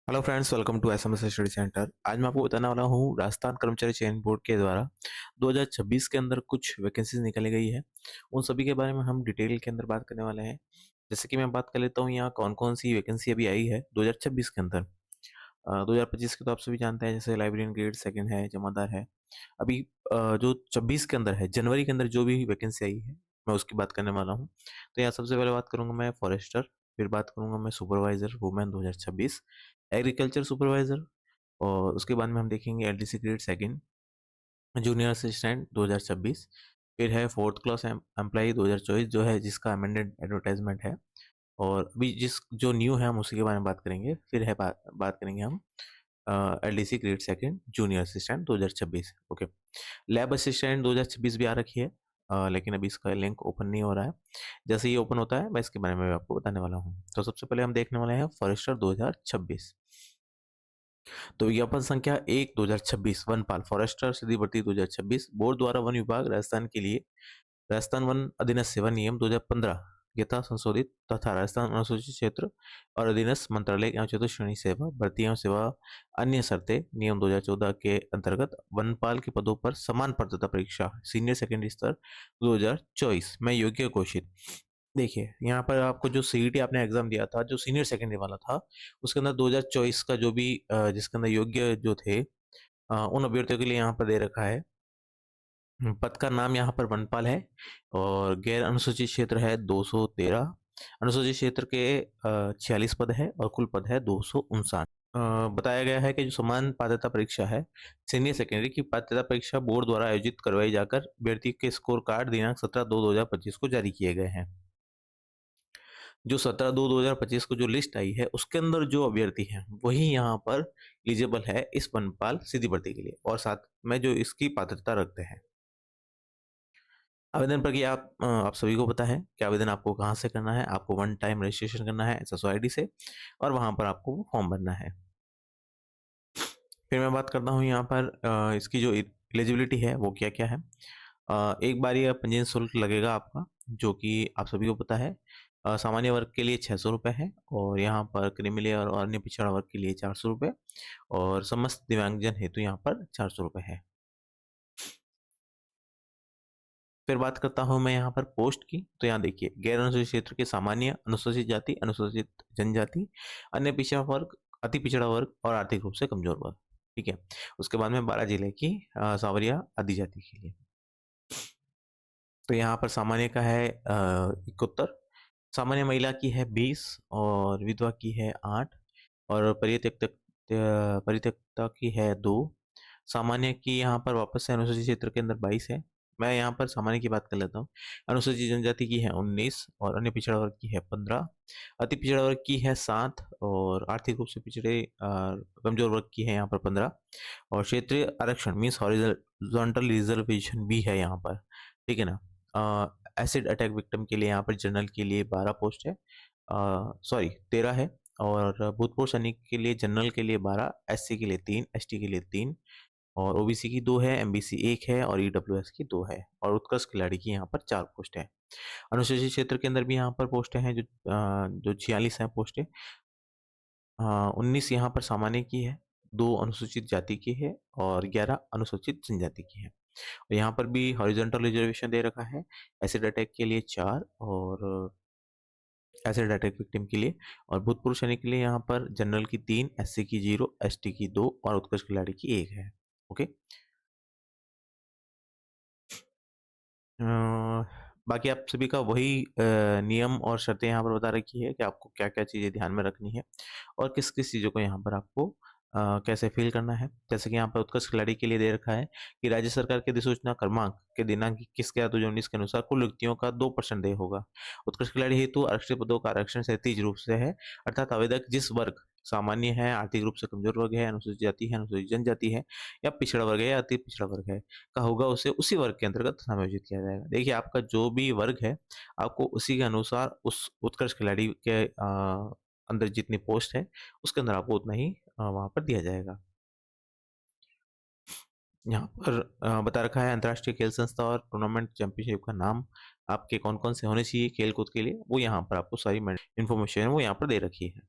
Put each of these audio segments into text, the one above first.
Hello friends, welcome to SMS study centre. आज मैं आपको बताने वाला हूँ राजस्थान कर्मचारी चयन बोर्ड के द्वारा 2026 के अंदर कुछ वैकेंसीज निकाली गई है। उन सभी के बारे में हम डिटेल के अंदर बात करने वाले हैं। जैसे कि मैं बात कर लेता हूँ यहाँ कौन कौन सी वैकेंसी अभी आई है 2026 के अंदर। 2025 के तो आप सभी जानते हैं, जैसे लाइब्रेरियन ग्रेड सेकंड है, जमादार है। अभी जो 26 के अंदर है, जनवरी के अंदर जो भी वैकेंसी आई है मैं उसकी बात करने वाला हूँ। तो यहाँ सबसे पहले बात करूंगा मैं फॉरेस्टर, फिर बात करूंगा मैं सुपरवाइजर वुमेन 2026, एग्रीकल्चर सुपरवाइजर, और उसके बाद में हम देखेंगे LDC grade second, junior assistant 2026। फिर है फोर्थ क्लास एम्प्लॉय 2024 जो है, जिसका अमेंडेड एडवर्टाइजमेंट है। और अभी जिस जो न्यू है हम उसी के बारे में बात करेंगे। फिर है बात करेंगे हम LDC grade second junior assistant 2026। Okay, lab assistant 2026 भी आ रखी है, लेकिन अभी इसका लिंक ओपन नहीं हो रहा है। जैसे ये ओपन होता है मैं इसके बारे में भी आपको बताने वाला हूँ। तो सबसे पहले हम देखने वाले हैं फॉरेस्टर 2026। तो विज्ञापन संख्या 1 2026 वनपाल फॉरेस्टर सीधी भर्ती 2026 बोर्ड द्वारा वन विभाग राजस्थान के लिए राजस्थान वन अधीनस्थ सेवा नियम 2015 यथा संशोधित तथा राजस्थान अनुसूचित क्षेत्र और अधीनस्थ मंत्रालय एवं चतुश्रेणी सेवा भर्ती एवं सेवा अन्य शर्तें नियम 2014 के अंतर्गत वनपाल के पदों पर समान पात्रता परीक्षा सीनियर सेकेंडरी स्तर 2024 में योग्य घोषित। देखिए यहाँ पर आपको जो सीईटी आपने एग्जाम दिया था, जो सीनियर सेकेंडरी वाला था, उसके अंदर 2024 का जो भी जिसके अंदर योग्य जो थे उन अभ्यर्थियों के लिए यहाँ पर दे रखा है। पद का नाम यहाँ पर वनपाल है और गैर अनुसूचित क्षेत्र है 213। अनुसूचित क्षेत्र के 46 पद है और कुल पद है 259। बताया गया है कि जो समान पात्रता परीक्षा है सीनियर सेकेंडरी की पात्रता परीक्षा बोर्ड द्वारा आयोजित करवाई जाकर अभ्यर्थी के स्कोर कार्ड दिनांक 17/2/2025 को जारी किए गए हैं। जो 17/2/2025 को जो लिस्ट आई है उसके अंदर जो अभ्यर्थी हैं वही यहाँ पर एलिजिबल है इस वनपाल सीधी भर्ती के लिए, और साथ में जो इसकी पात्रता रखते हैं। आवेदन प्रक्रिया आप सभी को पता है कि आवेदन आपको कहाँ से करना है। आपको वन टाइम रजिस्ट्रेशन करना है एसएसओ आईडी से, और वहाँ पर आपको फॉर्म भरना है। फिर मैं बात करता हूँ यहाँ पर इसकी जो एलिजिबिलिटी है वो क्या क्या है। एक बार ये पंजीयन शुल्क लगेगा आपका, जो कि आप सभी को पता है। सामान्य वर्ग के लिए 600 रुपये है, और यहाँ पर क्रिमी लेयर और अन्य पिछड़ा वर्ग के लिए 400 रुपये, और समस्त दिव्यांगजन हेतु यहाँ पर 400 रुपये है। फिर बात करता हूँ मैं यहाँ पर पोस्ट की। तो यहाँ देखिए, गैर अनुसूचित क्षेत्र के सामान्य, अनुसूचित जाति, अनुसूचित जनजाति, अन्य पिछड़ा वर्ग, अति पिछड़ा वर्ग और आर्थिक रूप से कमजोर वर्ग। ठीक है। उसके बाद में 12 जिले की सांवरिया आदिजाति के लिए। तो यहाँ पर सामान्य का है 71, सामान्य महिला की है 20, और विधवा की है 8, और परित्यक्ता की है 2। सामान्य की यहाँ पर वापस से अनुसूचित क्षेत्र के अंदर 22 है। मैं यहाँ पर सामान्य की बात कर लेता हूँ। अनुसूचित जनजाति की है 19, और अन्य पिछड़ा वर्ग की है 15, अति पिछड़ा वर्ग की है 7, और आर्थिक रूप से पिछड़े कमजोर वर्ग की है यहाँ पर 15, और क्षेत्रीय आरक्षण मीन्स हॉरिजॉन्टल रिजर्वेशन भी है यहाँ पर। ठीक है ना। एसिड अटैक विक्टिम के लिए यहाँ पर जनरल के लिए 12 पोस्ट है, सॉरी 13 है, और भूतपूर्व सैनिक के लिए जनरल के लिए 12, एससी के लिए 3, एसटी के लिए 3, और ओबीसी की 2 है, एमबीसी 1 है, और ईडब्ल्यूएस की 2 है, और उत्कृष्ट खिलाड़ी की यहाँ पर 4 पोस्ट है। अनुसूचित क्षेत्र के अंदर भी यहाँ पर पोस्टें हैं, जो 46 हैं पोस्टें। 19 यहाँ पर सामान्य की है, 2 अनुसूचित जाति की है, और 11 अनुसूचित जनजाति की है। और यहाँ पर भी हॉरिजॉन्टल रिजर्वेशन दे रखा है। एसिड अटैक के लिए 4, और एसिड अटैक विक्टिम के लिए, और भूतपूर्व सैनिक के लिए यहाँ पर जनरल की 3, एससी की 0, एसटी की 2, और उत्कृष्ट खिलाड़ी की 1 है। ओके। बाकी आप सभी का वही नियम और शर्तें यहाँ पर बता रखी है कि आपको क्या क्या चीज़ें ध्यान में रखनी है, और किस किस चीज़ों को यहाँ पर आपको कैसे फिल करना है। जैसे कि यहाँ पर उत्कृष्ट खिलाड़ी के लिए दे रखा है कि राज्य सरकार के अधिसूचना क्रमांक के दिनांक 21/11/2019 के अनुसार कुल रिक्तियों का 2% दे होगा। उत्कृष्ट खिलाड़ी हेतु आरक्षित पदों का आरक्षण सहज रूप से है, अर्थात आवेदक जिस वर्ग, सामान्य है, आर्थिक रूप से कमजोर वर्ग है, अनुसूचित जाति है, अनुसूचित जनजाति है, या पिछड़ा वर्ग है, या अति पिछड़ा वर्ग है का होगा, उसे उसी वर्ग के अंतर्गत समायोजित किया जाएगा। देखिए आपका जो भी वर्ग है आपको उसी के अनुसार उस उत्कर्ष खिलाड़ी के अंदर जितनी पोस्ट है उसके अंदर आपको उतना ही वहां पर दिया जाएगा। यहाँ पर बता रखा है अंतर्राष्ट्रीय खेल संस्था और टूर्नामेंट चैंपियनशिप का नाम आपके कौन कौन से होने चाहिए खेल कूद के लिए, वो यहाँ पर आपको सारी इंफॉर्मेशन वो यहाँ पर दे रखी है।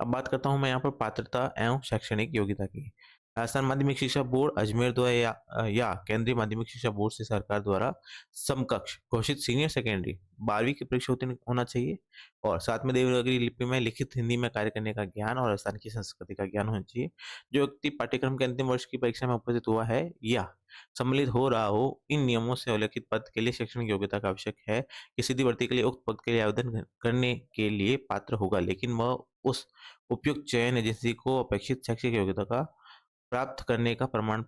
अब बात करता हूँ मैं यहाँ पर पात्रता एवं शैक्षणिक योग्यता की। राजस्थान माध्यमिक शिक्षा बोर्ड अजमेर द्वारा या केंद्रीय माध्यमिक शिक्षा बोर्ड से सरकार द्वारा समकक्ष घोषित सीनियर सेकेंडरी 12वीं की परीक्षा उत्तीर्ण होना चाहिए और साथ में देवनागरी लिपि में लिखित हिंदी में कार्य करने का ज्ञान और राजस्थान की संस्कृति का ज्ञान होना चाहिए। जो व्यक्ति पाठ्यक्रम के अंतिम वर्ष की परीक्षा में उपस्थित हुआ है या सम्मिलित हो रहा हो, इन नियमों से उल्लिखित पद के लिए शैक्षणिक योग्यता का आवश्यक है कि सीधी भर्ती के लिए उक्त पद के लिए आवेदन करने के लिए पात्र होगा, लेकिन वह उस उपयुक्त चयन एजेंसी को अपेक्षित शैक्षिक योग्यता का प्राप्त करने का प्रमाण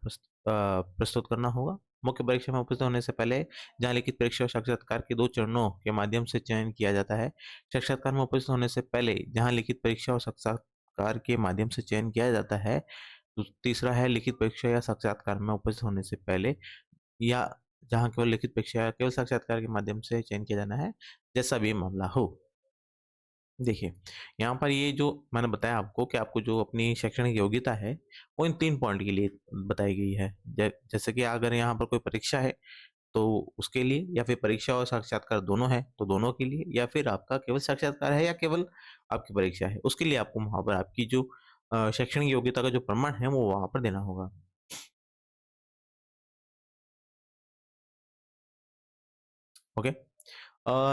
प्रस्तुत करना होगा। मुख्य परीक्षा में उपस्थित होने से पहले जहां लिखित परीक्षा और साक्षात्कार के 2 चरणों के माध्यम से चयन किया जाता है। साक्षात्कार में उपस्थित होने से पहले जहां लिखित परीक्षा और साक्षात्कार के माध्यम से चयन किया जाता है। तो तीसरा है लिखित परीक्षा या साक्षात्कार में उपस्थित होने से पहले या जहां केवल लिखित परीक्षा या केवल साक्षात्कार के माध्यम से चयन किया जाना है, जैसा भी मामला हो। देखिए, यहाँ पर ये जो मैंने बताया आपको कि आपको जो अपनी शैक्षणिक योग्यता है, वो इन 3 पॉइंट के लिए बताई गई है। जैसे कि अगर यहाँ पर कोई परीक्षा है, तो उसके लिए या फिर परीक्षा और साक्षात्कार दोनों है, तो दोनों के लिए या फिर आपका केवल साक्षात्कार है या केवल आपकी परीक्षा है, उसके लिए आपको वहाँ पर आपकी जो शैक्षणिक योग्यता का जो प्रमाण है, वो वहाँ पर देना होगा। ओके।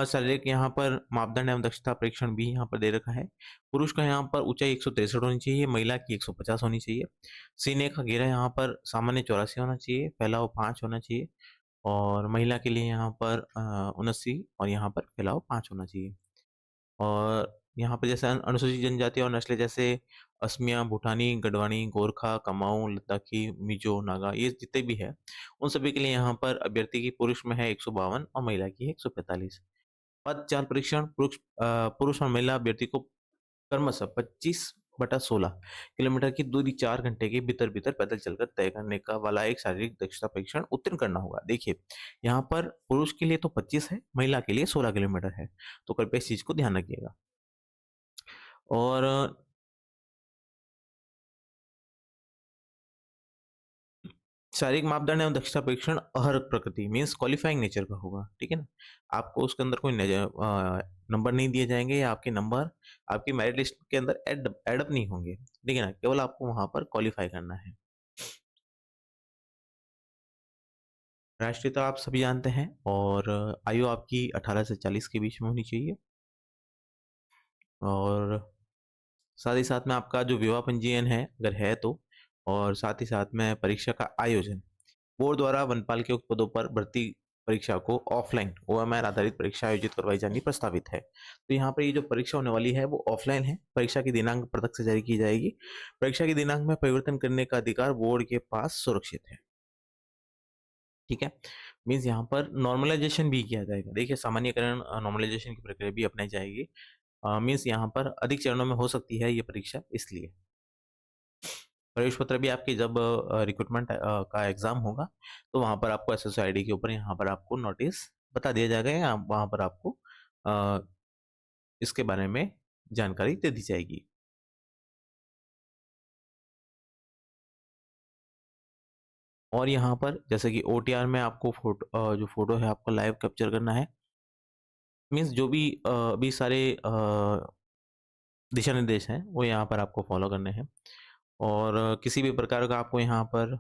शारीरिक यहाँ पर मापदंड एवं दक्षता परीक्षण भी यहाँ पर दे रखा है। पुरुष का यहाँ पर ऊंचाई 163 होनी चाहिए, महिला की 150 होनी चाहिए। सीने का घेरा यहाँ पर सामान्य 84 होना चाहिए, फैलाव 5 होना चाहिए और महिला के लिए यहाँ पर 79 और यहाँ पर फैलाव 5 होना चाहिए। और यहाँ पे जैसे अनुसूचित जनजाति और नस्लें जैसे असमिया, भूटानी, गढ़वानी, गोरखा, कुमाऊँ, लद्दाखी, मिजो, नागा ये जितने भी है, उन सभी के लिए यहाँ पर अभ्यर्थी की पुरुष में है 152 और महिला की है 145। पद चाल परीक्षण पुरुष और महिला अभ्यर्थी को क्रमशः 25/16 किलोमीटर की दूरी 4 घंटे के भीतर-भीतर पैदल चलकर तय करने का वाला एक शारीरिक दक्षता परीक्षण उत्तीर्ण करना होगा। देखिए, यहाँ पर पुरुष के लिए तो 25 है, महिला के लिए 16 किलोमीटर है, तो कृपया इस चीज़ को ध्यान रखिएगा। और शारीरिक मापदंड एवं दक्षता परीक्षण अहर्क प्रकृति मीन्स क्वालिफाइंग नेचर का होगा, ठीक है ना? आपको उसके अंदर कोई नंबर नहीं दिए जाएँगे या आपके नंबर आपकी मेरिट लिस्ट के अंदर ऐड अप नहीं होंगे, ठीक है ना? केवल आपको वहाँ पर क्वालिफाई करना है। राष्ट्रीयता आप सभी जानते हैं और आयु आपकी 18 से 40 के बीच में होनी चाहिए और साथ ही साथ में आपका जो विवाह पंजीयन है, अगर है तो और साथ ही साथ में परीक्षा का आयोजन बोर्ड द्वारा वनपाल के उक्त पदों पर भर्ती परीक्षा को ऑफलाइन ओएमआर आधारित परीक्षा आयोजित करवाई जानी प्रस्तावित है। तो यहाँ पर ये जो परीक्षा होने वाली है वो ऑफलाइन है। परीक्षा की दिनांक पृथक से जारी की जाएगी। परीक्षा की दिनांक में परिवर्तन करने का अधिकार बोर्ड के पास सुरक्षित है। ठीक है, मीन्स यहाँ पर नॉर्मलाइजेशन भी किया जाएगा। देखिए सामान्यकरण नॉर्मलाइजेशन की प्रक्रिया भी अपनाई जाएगी। मीन्स यहाँ पर अधिक चरणों में हो सकती है ये परीक्षा, इसलिए प्रवेश पत्र भी आपकी जब रिक्रूटमेंट का एग्ज़ाम होगा, तो वहाँ पर आपको एसएससी आईडी के ऊपर यहाँ पर आपको नोटिस बता दिया जाएगा या वहाँ पर आपको अ, इसके बारे में जानकारी दे दी जाएगी। और यहाँ पर जैसे कि ओटीआर में आपको जो फ़ोटो है आपको लाइव कैप्चर करना है। मीन्स जो भी अभी सारे दिशा निर्देश हैं, वो यहाँ पर आपको फ़ॉलो करने हैं और किसी भी प्रकार का आपको यहाँ पर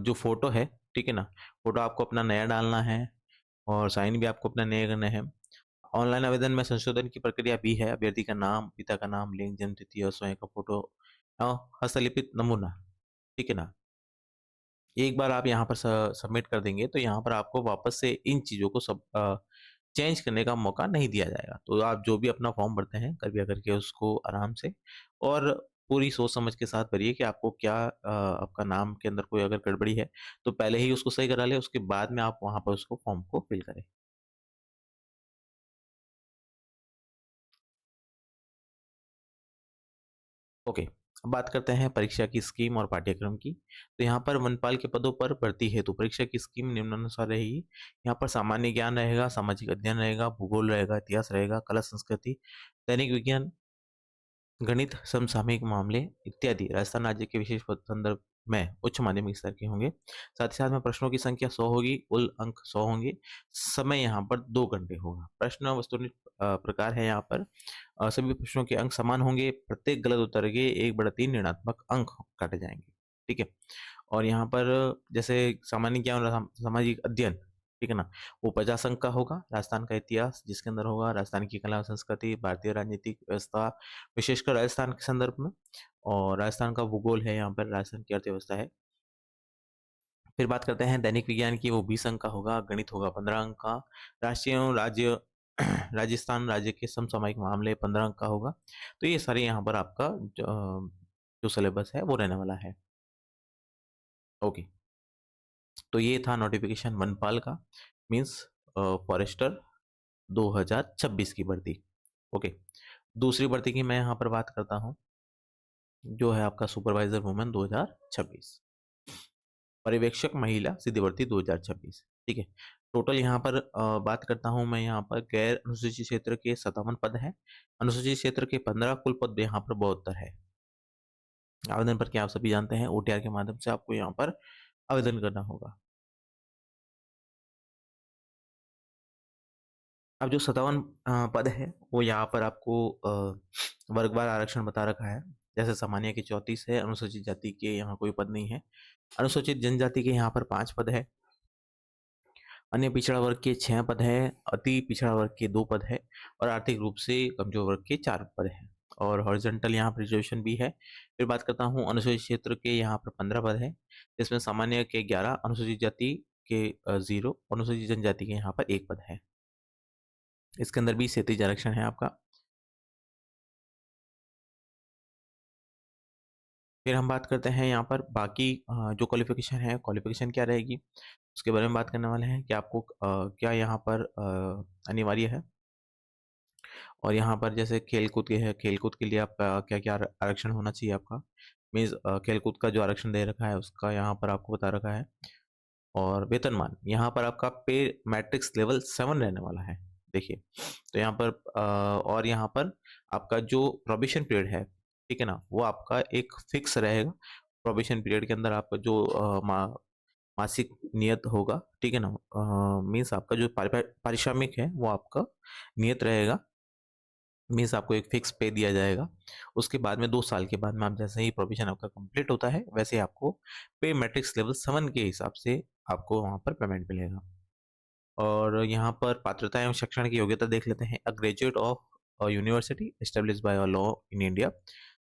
जो फ़ोटो है, ठीक है ना? फ़ोटो आपको अपना नया डालना है और साइन भी आपको अपना नए करने हैं। ऑनलाइन आवेदन में संशोधन की प्रक्रिया भी है। अभ्यर्थी का नाम, पिता का नाम, लिंग, जन्म तिथि और स्वयं का फ़ोटो हस्तलिखित नमूना, ठीक है ना? एक बार आप यहाँ पर सबमिट कर देंगे, तो यहाँ पर आपको वापस से इन चीज़ों को चेंज करने का मौका नहीं दिया जाएगा। तो आप जो भी अपना फॉर्म भरते हैं, कृपया करके उसको आराम से और पूरी सोच समझ के साथ भरिए कि आपको क्या आपका नाम के अंदर कोई अगर गड़बड़ी है, तो पहले ही उसको सही करा लें, उसके बाद में आप वहाँ पर उसको फॉर्म को फिल करें। ओके, अब बात करते हैं परीक्षा की स्कीम और पाठ्यक्रम की। तो यहाँ पर वनपाल के पदों पर भर्ती हेतु परीक्षा की स्कीम निम्नानुसार रहेगी। यहाँ पर सामान्य ज्ञान रहेगा, सामाजिक अध्ययन रहेगा, भूगोल रहेगा, इतिहास रहेगा, कला संस्कृति, दैनिक विज्ञान, गणित, समसामयिक मामले इत्यादि राजस्थान राज्य के विशेष संदर्भ में उच्च माध्यमिक स्तर के होंगे। साथ ही साथ में प्रश्नों की संख्या 100 होगी, कुल अंक 100 होंगे। समय यहाँ पर 2 घंटे होगा। प्रश्न वस्तुनिष्ठ प्रकार है यहाँ पर। सभी प्रश्नों के अंक समान होंगे। प्रत्येक गलत उत्तर के 1/3 ऋणात्मक अंक काटे जाएंगे। ठीक है। और यहाँ पर जैसे सामान्य ज्ञान और सामाजिक अध्ययन, ठीक है ना, वो 50 अंक का होगा। राजस्थान का इतिहास जिसके अंदर होगा राजस्थान की कला और संस्कृति, भारतीय राजनीतिक व्यवस्था विशेषकर राजस्थान के संदर्भ में, और राजस्थान का भूगोल है, यहाँ पर राजस्थान की अर्थव्यवस्था है। फिर बात करते हैं दैनिक विज्ञान की, वो 20 अंक का होगा। गणित होगा 15 अंक का। राष्ट्रीय एवं राज्य राजस्थान राज्य के समसामयिक मामले 15 अंक का होगा। तो ये सारे यहाँ पर आपका जो सिलेबस है वो रहने वाला है। ओके, तो ये था नोटिफिकेशन वनपाल का, मीन्स फॉरेस्टर 2026 की भर्ती। ओके, दूसरी भर्ती की मैं यहाँ पर बात करता हूँ, जो है आपका सुपरवाइजर वुमेन 2026, पर्यवेक्षक महिला सीधी भर्ती 2026। ठीक है। टोटल यहाँ पर बात करता हूँ मैं, यहाँ पर गैर अनुसूचित क्षेत्र के 57 पद हैं, अनुसूचित क्षेत्र के 15, कुल पद यहाँ पर 72 है। आवेदन पर क्या आप सभी जानते हैं, ओटीआर के माध्यम से आपको यहाँ पर आवेदन करना होगा। अब जो 57 पद है वो यहाँ पर आपको वर्गवार आरक्षण बता रखा है। जैसे सामान्य के 34 है, अनुसूचित जाति के यहाँ कोई पद नहीं है, अनुसूचित जनजाति के यहाँ पर 5 पद है, अन्य पिछड़ा वर्ग के 6 पद है, अति पिछड़ा वर्ग के 2 पद है, और आर्थिक रूप से कमजोर वर्ग के 4 पद है, और हॉरिजॉन्टल यहाँ पर रिजर्वेशन भी है। फिर बात करता हूँ अनुसूचित क्षेत्र के यहाँ पर 15 पद है, जिसमें सामान्य के 11, अनुसूचित जाति के 0, अनुसूचित जनजाति के यहाँ पर 1 पद है। इसके अंदर भी क्षैतिज आरक्षण है आपका। फिर हम बात करते हैं यहाँ पर बाकी जो क्वालिफिकेशन है, क्वालिफिकेशन क्या रहेगी उसके बारे में बात करने वाले हैं कि आपको क्या यहाँ पर अनिवार्य है। और यहाँ पर जैसे खेलकूद के है, खेलकूद के लिए आपका क्या क्या आरक्षण होना चाहिए आपका, मीन्स खेलकूद का जो आरक्षण दे रखा है उसका यहाँ पर आपको बता रखा है। और वेतनमान यहाँ पर आपका पे मैट्रिक्स लेवल 7 रहने वाला है। देखिए, तो यहाँ पर और यहाँ पर आपका जो प्रोबेशन पीरियड है, ठीक है ना, वो आपका एक फिक्स रहेगा। प्रोबेशन पीरियड के अंदर आपका जो मासिक नियत होगा, ठीक है ना, मीन्स आपका जो पारिश्रमिक है वो आपका नियत रहेगा, मीन्स आपको एक फिक्स पे दिया जाएगा। उसके बाद में 2 साल के बाद में आप जैसे ही प्रोविजन आपका कंप्लीट होता है वैसे ही आपको पे मैट्रिक्स लेवल 7 के हिसाब से आपको वहाँ पर पेमेंट मिलेगा। और यहाँ पर पात्रता एवं शैक्षणिक योग्यता देख लेते हैं। A graduate of a university established by a law in India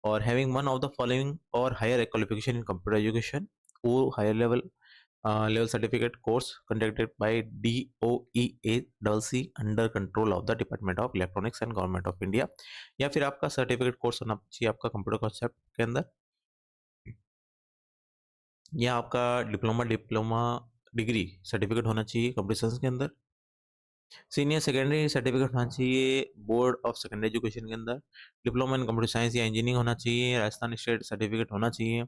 और having one of the following or higher qualification in computer education, वो higher level level certificate course conducted by DOEACC under control of the department of electronics and government of India, या फिर आपका certificate course होना चाहिए आपका computer concept के अंदर, या आपका डिप्लोमा डिग्री सर्टिफिकेट होना चाहिए कंप्यूटर साइंस के अंदर। सीनियर सेकेंडरी सर्टिफिकेट होना चाहिए बोर्ड ऑफ सेकेंडरी एजुकेशन के अंदर। डिप्लोमा इन कंप्यूटर साइंस या इंजीनियरिंग होना चाहिए, राजस्थान स्टेट सर्टिफिकेट होना चाहिए,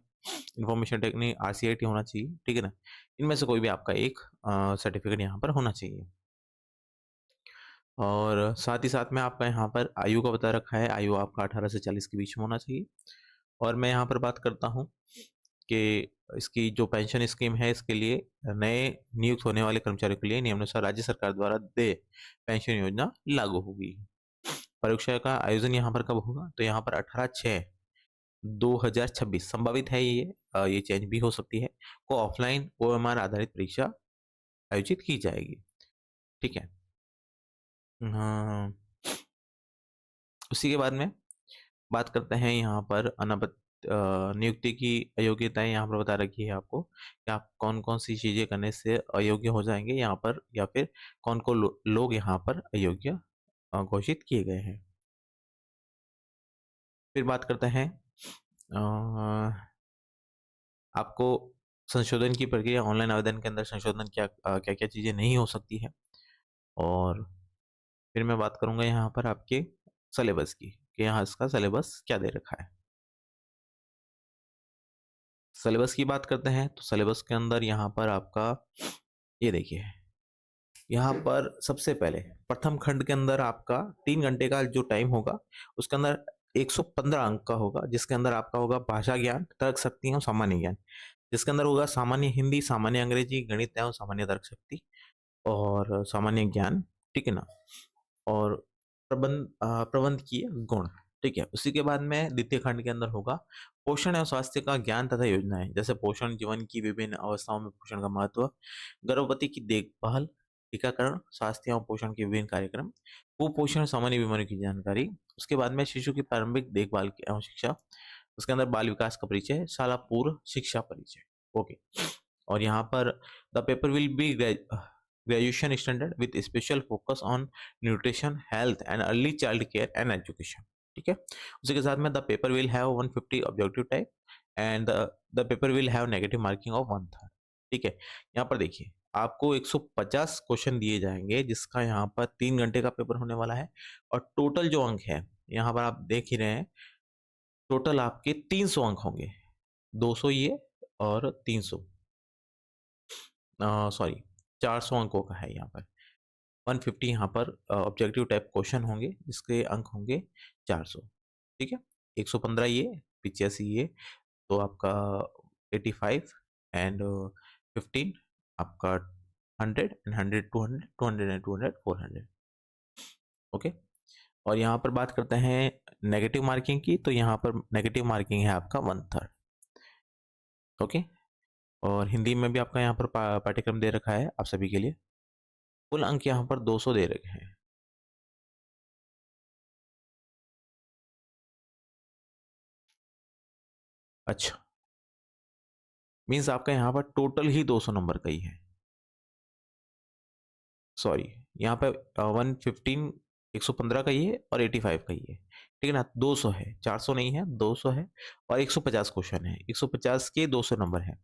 इंफॉर्मेशन टेक्निक RCIT होना चाहिए, ठीक है ना। इनमें से कोई भी आपका एक सर्टिफिकेट यहाँ पर होना चाहिए। और साथ ही साथ में आपका यहाँ पर आयु का बता रखा है, आयु आपका 18 से 40 के बीच में होना चाहिए। और मैं यहाँ पर बात करता हूँ कि इसकी जो पेंशन स्कीम है इसके लिए नए नियुक्त होने वाले कर्मचारियों के लिए नियमानुसार राज्य सरकार द्वारा देय पेंशन योजना लागू होगी। परीक्षा का आयोजन यहाँ पर कब होगा, तो यहाँ पर 18/6/2026 संभावित है ये चेंज भी हो सकती है, को ऑफलाइन OMR आधारित परीक्षा आयोजित की जाएगी। ठीक है। हाँ, उसी के बाद में बात करते हैं यहाँ पर अनापत्ति नियुक्ति की अयोग्यताएं यहाँ पर बता रखी है आपको कि आप कौन कौन सी चीजें करने से अयोग्य हो जाएंगे यहाँ पर, या फिर कौन कौन लोग यहाँ पर अयोग्य घोषित किए गए हैं। फिर बात करते हैं आपको संशोधन की प्रक्रिया, ऑनलाइन आवेदन के अंदर संशोधन क्या क्या क्या चीजें नहीं हो सकती है। और फिर मैं बात करूंगा यहाँ पर आपके सिलेबस की कि यहाँ इसका सिलेबस क्या दे रखा है। सिलेबस की बात करते हैं तो सिलेबस के अंदर यहाँ पर आपका ये देखिए, यहाँ पर सबसे पहले प्रथम खंड के अंदर आपका 3 घंटे का जो टाइम होगा उसके अंदर 115 अंक का होगा, जिसके अंदर आपका होगा भाषा ज्ञान, तर्क शक्ति और सामान्य ज्ञान, जिसके अंदर होगा सामान्य हिंदी, सामान्य अंग्रेजी, गणित एवं सामान्य तर्क शक्ति और सामान्य ज्ञान, ठीक है ना। और प्रबंधकीय गुण, ठीक है। उसी के बाद में द्वितीय खंड के अंदर होगा पोषण एवं स्वास्थ्य का ज्ञान तथा योजनाएं, जैसे पोषण, जीवन की विभिन्न अवस्थाओं में पोषण का महत्व, गर्भवती की देखभाल, टीकाकरण, स्वास्थ्य एवं पोषण के विभिन्न कार्यक्रम, कुपोषण, सामान्य बीमारियों की जानकारी। उसके बाद में शिशु की प्रारंभिक देखभाल की एवं शिक्षा, उसके अंदर बाल विकास का परिचय, शाला पूर्व शिक्षा परिचय। ओके। और यहाँ पर the paper will be graduation standard with special focus on nutrition, health and early child care and education, ठीक है। उसी के साथ में the paper will have 150 objective type and the paper will have negative marking of 1/3, ठीक है। यहाँ पर देखिए आपको 150 क्वेश्चन दिए जाएंगे, जिसका यहाँ पर 3 घंटे का पेपर होने वाला है। और टोटल जो अंक है यहाँ पर आप देख ही रहे हैं, टोटल आपके 300 अंक होंगे, 200 ये और 300 सॉरी 400 अंकों का है यहाँ पर। 150 यहाँ पर ऑब्जेक्टिव टाइप क्वेश्चन होंगे, जिसके अंक होंगे 400, ठीक है। 115 ये, 85 ये, तो आपका 85 एंड 15 आपका 100 एंड 100 200 200 एंड 200 400, ओके। और यहाँ पर बात करते हैं नेगेटिव मार्किंग की, तो यहाँ पर नेगेटिव मार्किंग है आपका 1/3, ओके। और हिंदी में भी आपका यहाँ पर पाठ्यक्रम दे रखा है आप सभी के लिए। कुल अंक यहाँ पर 200 दे रखे हैं। अच्छा, मीन्स आपका यहाँ पर टोटल ही 200 नंबर का ही है, सॉरी यहाँ पे 115 115 का ही है और 85 का ही है, ठीक है ना। 200 है, 400 नहीं है, 200 है और 150 क्वेश्चन है, 150 के 200 नंबर है।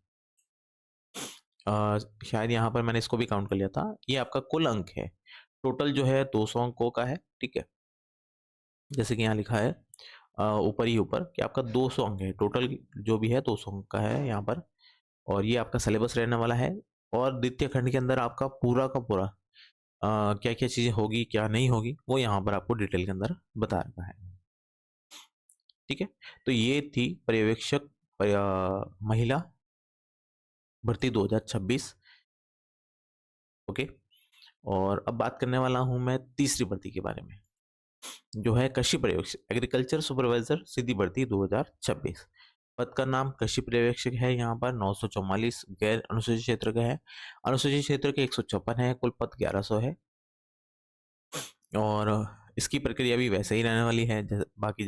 शायद यहाँ पर मैंने इसको भी काउंट कर लिया था। ये आपका कुल अंक है, टोटल जो है 200 अंकों का है, ठीक है। जैसे कि यहाँ लिखा है ऊपर ही ऊपर कि आपका 200 अंक है, टोटल जो भी है 200 अंक का है यहाँ पर। और ये आपका सिलेबस रहने वाला है। और द्वितीय खंड के अंदर आपका पूरा का पूरा क्या क्या चीज़ें होगी क्या नहीं होगी वो यहाँ पर आपको डिटेल के अंदर बता रखा है, ठीक है। तो ये थी पर्यवेक्षक महिला भर्ती 2026, ओके। और अब बात करने वाला हूँ मैं तीसरी भर्ती के बारे में, जो है कृषि पर्यवेक्षक एग्रीकल्चर सुपरवाइजर सीधी भर्ती 2026। पद का नाम कृषि पर्यवेक्षक है। यहाँ पर 944 गैर अनुसूचित क्षेत्र का है, अनुसूचित क्षेत्र के 156 है, कुल पद 1100 है। और इसकी प्रक्रिया भी वैसे ही रहने वाली है बाकी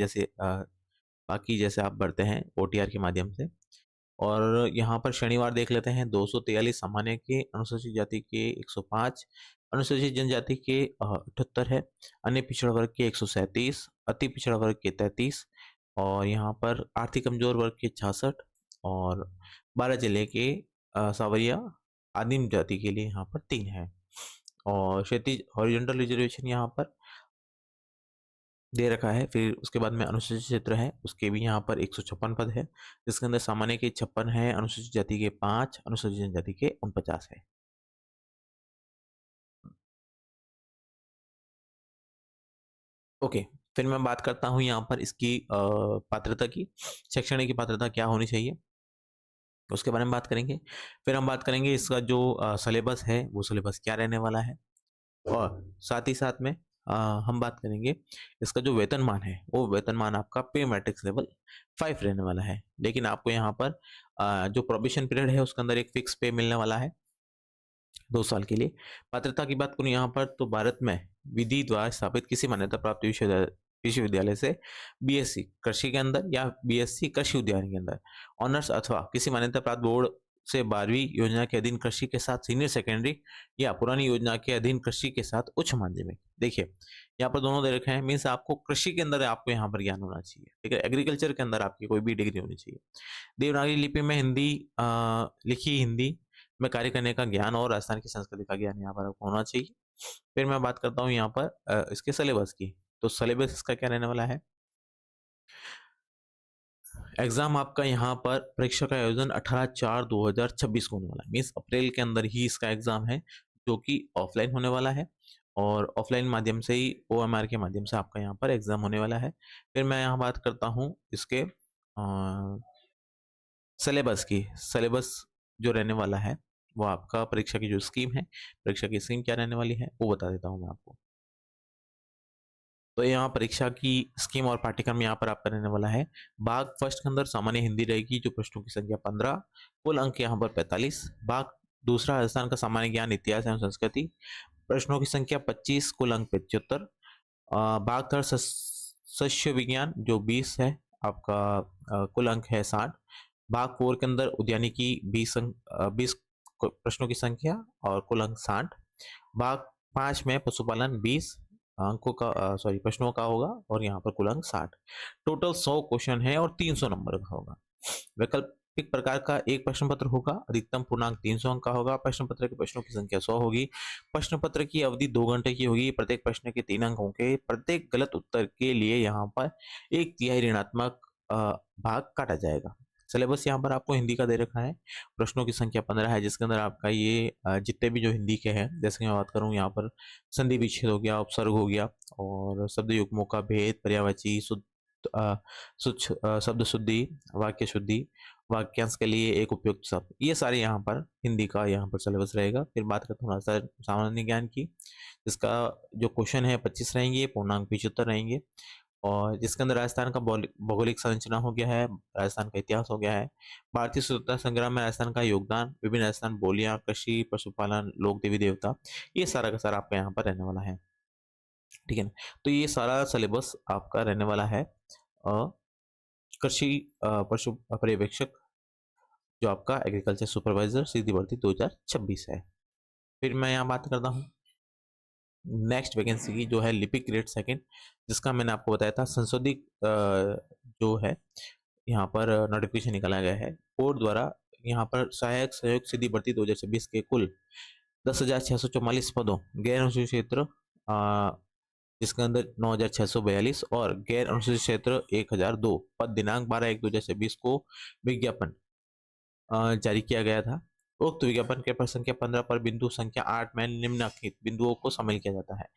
जैसे आप भरते हैं OTR के माध्यम से। और यहाँ पर शनिवार देख लेते हैं, 243 सामान्य के, अनुसूचित जाति के 105, अनुसूचित जनजाति के 78 है, अन्य पिछड़ा वर्ग के 137, अति पिछड़ा वर्ग के 33 और यहाँ पर आर्थिक कमजोर वर्ग के 66 और 12 जिले के सावरिया आदिम जाति के लिए यहाँ पर 3 है। और क्षैतिज हॉरिजॉन्टल रिजर्वेशन यहाँ पर दे रखा है। फिर उसके बाद में अनुसूचित क्षेत्र है, उसके भी यहाँ पर 156 पद है, जिसके अंदर सामान्य के 56 है, अनुसूचित जाति के 5, अनुसूचित जनजाति के 49 है। ओके, फिर मैं बात करता हूँ यहाँ पर इसकी पात्रता की, शैक्षणिक की पात्रता क्या होनी चाहिए उसके बारे में बात करेंगे। फिर हम बात करेंगे इसका जो सिलेबस है वो सिलेबस क्या रहने वाला है। और साथ ही साथ में हम बात करेंगे इसका जो वेतनमान है वो वेतनमान आपका पे मैट्रिक्स लेवल 5 रहने वाला है। लेकिन आपको यहाँ पर जो प्रोबेशन पीरियड है उसके अंदर एक फिक्स पे मिलने वाला है 2 साल के लिए। पात्रता की बात करूँ यहाँ पर तो भारत में विधि द्वारा स्थापित किसी मान्यता प्राप्त विश्वविद्यालय से BSc कृषि के अंदर या BSc कृषि उद्यान के अंदर ऑनर्स अथवा किसी मान्यता प्राप्त बोर्ड से 12वीं योजना के अधीन कृषि के साथ सीनियर सेकेंडरी या पुरानी योजना के अधीन कृषि के साथ उच्च माध्यमिक। देखिए यहाँ पर दोनों दे रखे हैं, मीन्स आपको कृषि के अंदर आपको यहाँ पर ज्ञान होना चाहिए, ठीक है। एग्रीकल्चर के अंदर आपकी कोई भी डिग्री होनी चाहिए। देवनागरी लिपि में हिंदी लिखी हिंदी में कार्य करने का ज्ञान और राजस्थान की संस्कृति का ज्ञान यहाँ पर आपको होना चाहिए। फिर मैं बात करता हूँ यहाँ पर इसके सिलेबस की, तो सिलेबस इसका क्या रहने वाला है। एग्जाम आपका यहाँ पर परीक्षा का आयोजन 18/4/2026 को होने वाला है, मीन्स अप्रैल के अंदर ही इसका एग्जाम है जो कि ऑफलाइन होने वाला है। और ऑफलाइन माध्यम से ही OMR के माध्यम से आपका यहाँ पर एग्जाम होने वाला है। फिर मैं यहाँ बात करता हूँ इसके सिलेबस की। सिलेबस जो रहने वाला है वो आपका परीक्षा की जो स्कीम है, परीक्षा की स्कीम क्या रहने वाली है वो बता देता हूँ मैं आपको। तो यहाँ परीक्षा की स्कीम और पाठ्यक्रम यहाँ पर आपका रहने वाला है। भाग फर्स्ट के अंदर सामान्य हिंदी रहेगी, जो प्रश्नों की संख्या 15, कुल अंक यहाँ पर 45। भाग दूसरा राजस्थान का सामान्य ज्ञान, इतिहास एवं संस्कृति, प्रश्नों की संख्या 25, कुल अंक 75। भाग थर्ड शस्य विज्ञान जो 20 है आपका, कुल अंक है 60। भाग फोर के अंदर उद्यानिकी 20 प्रश्नों की संख्या और कुल अंक 60। भाग 5 में पशुपालन 20 अंकों का सॉरी प्रश्नों का होगा और यहाँ पर कुल अंक 60। टोटल 100 क्वेश्चन है और 300 नंबर का होगा। वैकल्पिक प्रकार का एक प्रश्न पत्र होगा, अधिकतम पूर्णांक 300 अंक का होगा। प्रश्न पत्र के प्रश्नों की संख्या 100 होगी। प्रश्न पत्र की अवधि 2 घंटे की होगी। प्रत्येक प्रश्न के 3 अंक होंगे। प्रत्येक गलत उत्तर के लिए यहाँ पर 1/3 ऋणात्मक भाग काटा जाएगा। सिलेबस यहाँ पर आपको हिंदी का दे रखा है। प्रश्नों की संख्या 15 है, जिसके अंदर आपका ये जितने भी जो हिंदी के हैं, जैसे मैं बात करूँ यहाँ पर संधि विच्छेद हो गया, उपसर्ग हो गया और शब्द युग्मों का भेद, पर्यायवाची, शब्द शुद्धि, वाक्य शुद्धि, वाक्यांश के लिए एक उपयुक्त शब्द, ये सारे यहाँ पर हिंदी का यहाँ पर सिलेबस रहेगा। फिर बात करता हूँ सामान्य ज्ञान की, जिसका जो क्वेश्चन है 25 रहेंगे, पूर्णांक 75 रहेंगे और जिसके अंदर राजस्थान का भौगोलिक संरचना हो गया है, राजस्थान का इतिहास हो गया है, भारतीय स्वतंत्रता संग्राम में राजस्थान का योगदान, विभिन्न राजस्थान बोलियां, कृषि, पशुपालन, लोक देवी देवता, ये सारा का सारा आपका यहाँ पर रहने वाला है। ठीक है ना, तो ये सारा सिलेबस आपका रहने वाला है कृषि पशु पर्यवेक्षक, जो आपका एग्रीकल्चर सुपरवाइजर सीधी भर्ती 2026 है। फिर मैं यहाँ बात करता हूँ नेक्स्ट वैकेंसी की, जो है लिपिक ग्रेड सेकंड, जिसका मैंने आपको बताया था संशोधित जो है यहाँ पर नोटिफिकेशन निकाला गया है बोर्ड द्वारा। यहाँ पर सहायक सहयोग सीधी भर्ती 2026 के कुल 10,644 पदों, गैर अनुसूचित क्षेत्र जिसके अंदर 9,642 और गैर अनुसूचित क्षेत्र 1,002 पद दिनांक 12/1/2026 को विज्ञापन जारी किया गया था। उक्त विज्ञापन के संख्या 15 पर बिंदु संख्या 8 में निम्नलिखित बिंदुओं को शामिल किया जाता है।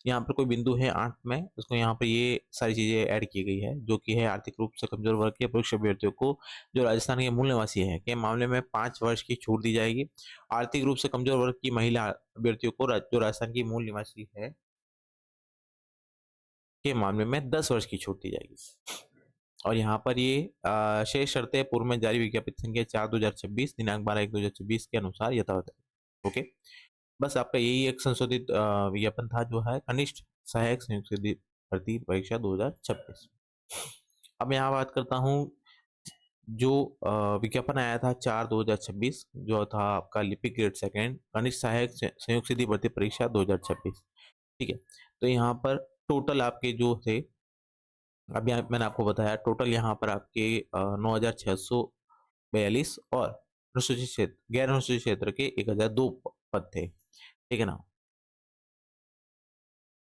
यहाँ पर कोई बिंदु है 8 में, उसको यहाँ पर ये सारी चीजें ऐड की गई है, जो कि है आर्थिक रूप से कमजोर वर्ग के पुरुष अभ्यर्थियों को जो राजस्थान के मूल निवासी है के मामले में 5 वर्ष की छूट दी जाएगी। आर्थिक रूप से कमजोर वर्ग की महिला अभ्यर्थियों को जो राजस्थान की मूल निवासी है के मामले में 10 वर्ष की छूट दी जाएगी। और यहाँ पर ये शेष शर्तें पूर्व में जारी विज्ञापित संख्या 4/2026 दिनांक 12/1/2026 के अनुसार यथावत है। ओके, बस आपका यही एक संशोधित विज्ञापन था, जो है कनिष्ठ सहायक संयुक्त सीधी भर्ती परीक्षा 2026। अब यहाँ बात करता हूँ जो विज्ञापन आया था 4/2026, जो था आपका लिपिक ग्रेड सेकंड कनिष्ठ सहायक संयुक्त सीधी भर्ती परीक्षा 2026। ठीक है, तो यहाँ पर टोटल आपके जो थे, अभी मैंने आपको बताया टोटल यहाँ पर आपके 9,642 और अनुसूचित क्षेत्र गैर अनुसूचित क्षेत्र के 1,002 पद थे। ठीक है ना,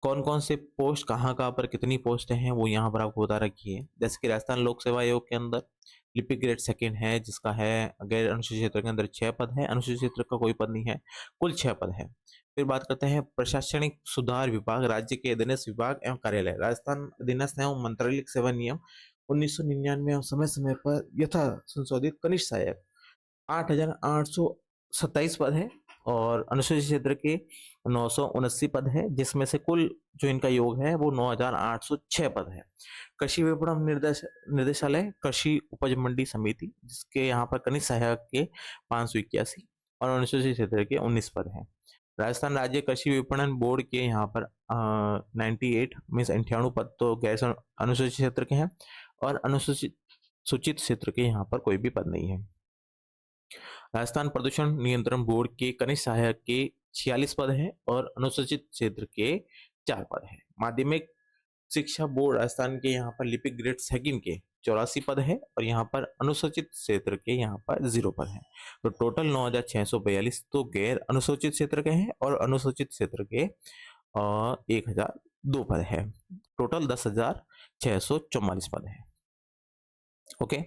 कौन कौन से पोस्ट कहाँ पर कितनी पोस्ट हैं वो यहाँ पर आपको बता रखी है। जैसे कि राजस्थान लोक सेवा आयोग के अंदर लिपिक ग्रेड सेकंड है, जिसका है गैर अनुसूचित क्षेत्र के अंदर 6 पद है, अनुसूचित क्षेत्र का कोई पद नहीं है, कुल 6 पद है। फिर बात करते हैं प्रशासनिक सुधार विभाग, राज्य के अधीनस्थ विभाग एवं कार्यालय, राजस्थान अधीनस्थ एवं मंत्रालय सेवा नियम 1999 एवं समय समय पर यथा संशोधित कनिष्ठ सहायक 8,827 पद है और अनुसूचित क्षेत्र के 979 पद है, जिसमें से कुल जो इनका योग है वो 9,806 पद है। कृषि विपणन निर्देशालय, कृषि उपज मंडी समिति, जिसके यहाँ पर कनिष्ठ सहायक के 581 और अनुसूचित क्षेत्र के 19 पद हैं। राजस्थान राज्य कृषि विपणन बोर्ड के यहाँ पर 98 मीन्स 98 पद तो गैर अनुसूचित क्षेत्र के हैं और अनुसूचित सूचित क्षेत्र के यहाँ पर कोई भी पद नहीं है। राजस्थान प्रदूषण नियंत्रण बोर्ड के कनिष्ठ सहायक के 46 पद हैं और अनुसूचित क्षेत्र के 4 पद हैं। माध्यमिक शिक्षा बोर्ड राजस्थान के यहाँ पर लिपिक ग्रेड सेकंड के 84 पद है और यहाँ पर अनुसूचित क्षेत्र के यहाँ पर 0 पद है। तो टोटल 9,642 तो गैर अनुसूचित क्षेत्र के हैं और अनुसूचित क्षेत्र के 1,002 पद है। टोटल 10,644 पद है। ओके,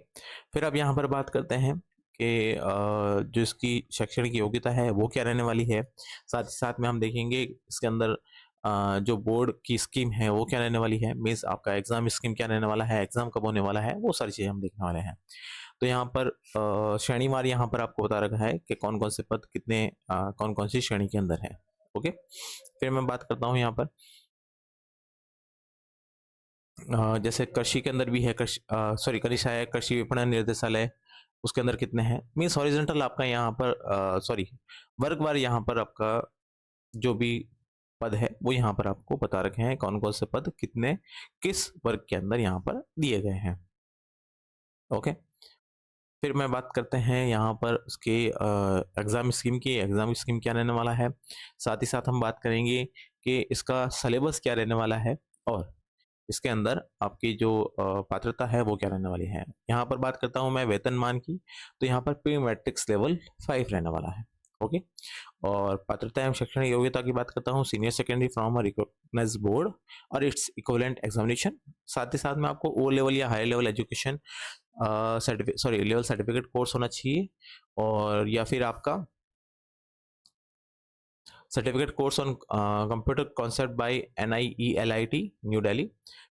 फिर अब यहाँ पर बात करते हैं कि जो इसकी शैक्षणिक योग्यता है वो क्या रहने वाली है। साथ ही साथ में हम देखेंगे इसके अंदर जो बोर्ड की स्कीम है वो क्या रहने वाली है, मीन्स आपका एग्जाम स्कीम क्या रहने वाला है, एग्जाम कब होने वाला है, वो सारी चीज़ें हम देखने वाले हैं। तो यहाँ पर श्रेणीवार यहाँ पर आपको बता रखा है कि कौन कौन से पद कितने कौन कौन सी श्रेणी के अंदर है। ओके, फिर मैं बात करता हूँ यहाँ पर जैसे कृषि के अंदर भी है, कृषि सॉरी कृषि सहायक, कृषि विपणन निर्देशालय, उसके अंदर कितने हैं, मीन्स हॉरिजॉन्टल आपका यहाँ पर सॉरी वर्गवार यहाँ पर आपका जो भी पद है वो यहाँ पर आपको बता रखे हैं, कौन कौन से पद कितने किस वर्ग के अंदर यहाँ पर दिए गए हैं। ओके, फिर मैं बात करते हैं यहाँ पर उसके एग्ज़ाम स्कीम की, एग्ज़ाम स्कीम क्या रहने वाला है, साथ ही साथ हम बात करेंगे कि इसका सिलेबस क्या रहने वाला है और इसके अंदर आपकी जो पात्रता है वो क्या रहने वाली है। यहाँ पर बात करता हूँ मैं वेतनमान की, तो यहाँ पर प्री मैट्रिक्स लेवल 5 रहने वाला है। ओके, और पात्रता एवं शैक्षणिक योग्यता की बात करता हूँ, senior secondary from a recognised board और इट्स इक्विवेलेंट एग्जामिनेशन। साथ ही साथ में आपको ओ लेवल या high level education sorry level certificate course होना चाहिए, और या फिर आपका certificate course on computer concept by NIELIT New Delhi,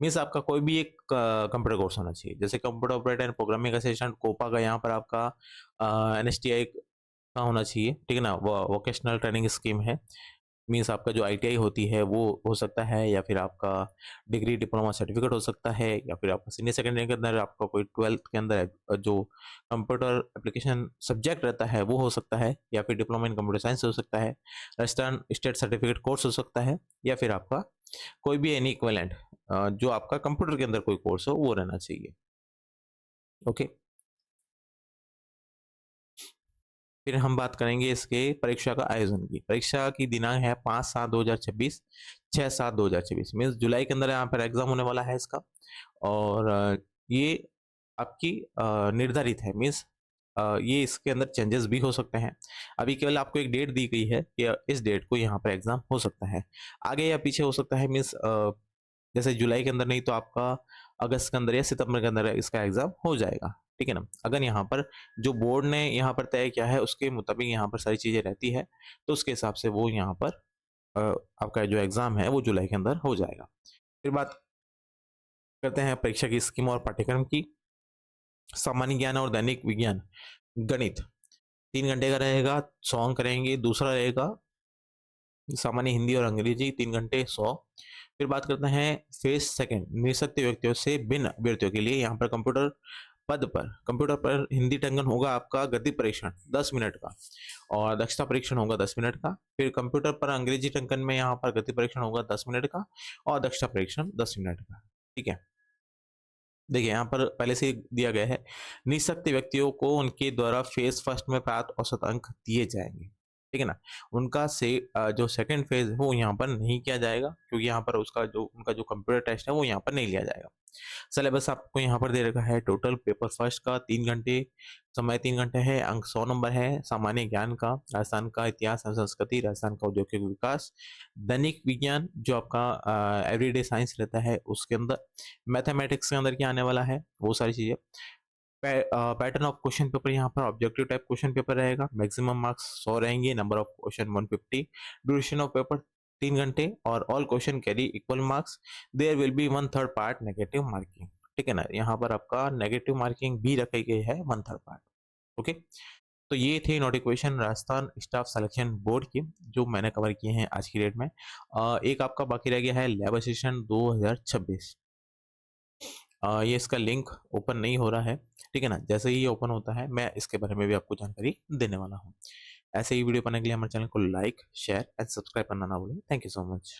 means आपका कोई भी एक कंप्यूटर कोर्स होना चाहिए, जैसे computer operator and programming assistant COPA का यहाँ पर आपका NSTI का होना चाहिए, ठीक है ना, वो वोकेशनल ट्रेनिंग स्कीम है, मीन्स आपका जो ITI होती है वो हो सकता है, या फिर आपका डिग्री डिप्लोमा सर्टिफिकेट हो सकता है, या फिर आपका सीनियर सेकेंडरी के अंदर आपका कोई 12th के अंदर जो कंप्यूटर एप्लीकेशन सब्जेक्ट रहता है वो हो सकता है, या फिर डिप्लोमा इन कंप्यूटर साइंस हो सकता है, राजस्थान स्टेट सर्टिफिकेट कोर्स हो सकता है, या फिर आपका कोई भी एनी इक्विवेलेंट जो आपका कंप्यूटर के अंदर कोई कोर्स हो वो रहना चाहिए। ओके, फिर हम बात करेंगे इसके परीक्षा का आयोजन की। परीक्षा की दिनांक है 5/7/2026, 6/7/2026, मीन्स जुलाई के अंदर यहाँ पर एग्जाम होने वाला है इसका, और ये आपकी निर्धारित है, मीन्स ये इसके अंदर चेंजेस भी हो सकते हैं। अभी केवल आपको एक डेट दी गई है कि इस डेट को यहाँ पर एग्जाम हो सकता है, आगे या पीछे हो सकता है, मीन्स जैसे जुलाई के अंदर नहीं तो आपका अगस्त के अंदर या सितंबर के अंदर इसका एग्जाम हो जाएगा, ठीक है ना। अगर यहाँ पर जो बोर्ड ने यहाँ पर तय किया है उसके मुताबिक यहाँ पर सारी चीज़ें रहती है, तो उसके हिसाब से वो यहाँ पर अ, आपका जो एग्जाम है वो जुलाई के अंदर हो जाएगा। फिर बात करते हैं परीक्षा की स्कीम और पाठ्यक्रम की। सामान्य ज्ञान और दैनिक विज्ञान गणित 3 घंटे का रहेगा, 100 अंक रहेंगे। दूसरा रहेगा सामान्य हिंदी और अंग्रेजी 3 घंटे 100। फिर बात करते हैं फेज सेकंड, निःशक्त व्यक्तियों से भिन्न अभ्यर्थियों के लिए यहाँ पर कंप्यूटर पर हिंदी टंकन होगा आपका गति परीक्षण 10 मिनट का, और दक्षता परीक्षण होगा 10 मिनट का। फिर कंप्यूटर पर अंग्रेजी टंकन में यहाँ पर गति परीक्षण होगा 10 मिनट का, और दक्षता परीक्षण 10 मिनट का, ठीक है। देखिए यहाँ पर पहले से ही दिया गया है, निःशक्त व्यक्तियों को उनके द्वारा फेज फर्स्ट में प्राप्त औसत अंक दिए जाएंगे, ठीक है ना। उनका से जो सेकंड फेज है वो यहाँ पर नहीं किया जाएगा, क्योंकि यहाँ पर उसका जो उनका जो कंप्यूटर टेस्ट है वो यहाँ पर नहीं लिया जाएगा। सिलेबस आपको यहाँ पर दे रखा है, टोटल पेपर फर्स्ट का 3 घंटे, समय 3 घंटे है, अंक 100 नंबर है। सामान्य ज्ञान का, राजस्थान का इतिहास एवं संस्कृति, राजस्थान का औद्योगिक विकास, दैनिक विज्ञान जो आपका एवरीडे साइंस रहता है उसके अंदर, मैथमेटिक्स के अंदर क्या आने वाला है वो सारी चीज़ें। पैटर्न ऑफ क्वेश्चन पेपर यहाँ पर ऑब्जेक्टिव टाइप क्वेश्चन पेपर रहेगा, मैक्सिमम मार्क्स 100 रहेंगे, number of question 150, duration of paper 3 घंटे, और all question carry equal marks. There will be 1/3 part negative marking, ठीक है ना। यहाँ पर आपका नेगेटिव मार्किंग भी रखी गई है 1/3 पार्ट। ओके, तो ये थे notification Rajasthan staff selection board की जो मैंने कवर किए हैं आज की डेट में। एक आपका बाकी रह गया है लैब असिस्टेंट 2026। ये इसका लिंक ओपन नहीं हो रहा है, ठीक है ना। जैसे ही ये ओपन होता है मैं इसके बारे में भी आपको जानकारी देने वाला हूँ। ऐसे ही वीडियो पाने के लिए हमारे चैनल को लाइक शेयर एंड सब्सक्राइब करना ना भूलें। Thank you so much.